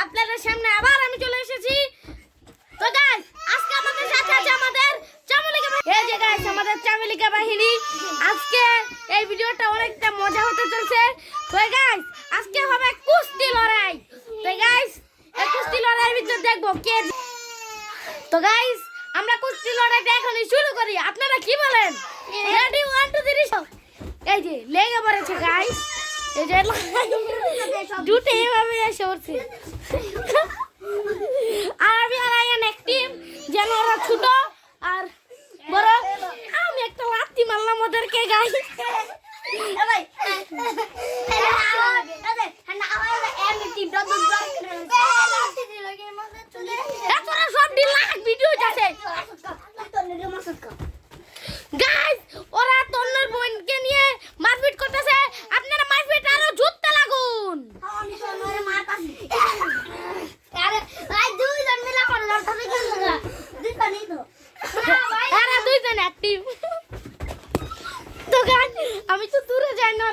আপনাদের সামনে আবার আমি চলে এসেছি। তো গাইস আজকে আমাদের সাথে আছে আমাদের চামেলিকা বাহিনী। এই যে গাইস আমাদের চামেলিকা বাহিনী। আজকে এই ভিডিওটা অনেকটা মজা হতে চলছে। তো গাইস আজকে হবে কুস্তি লড়াই। তো গাইস এই কুস্তি লড়াইয়ের ভিতর দেখবো কে। তো গাইস আমরা কুস্তি লড়াইটা এখনই শুরু করি, আপনারা কি বলেন? রেডি 1 2 3 এই যে লেগে পড়েছে গাইস। এই যে দুটো এভাবে এসে উঠছে। আর আমি আর আয়ান এক টিম, যেন ওরা ছোট আর বড়। আমি একটা লাত্তি মারলাম ওদেরকে গাইস। সব ডিলাক ভিডিও যাচ্ছে গাইস। ওরা তন্নের বোনকে নিয়ে মারপিট করতেছে। আপনারা মারপিট আরো জুততে লাগুন। দুইজন অ্যাক্টিভ। তো গাইস আমি তো দূরে যাই না,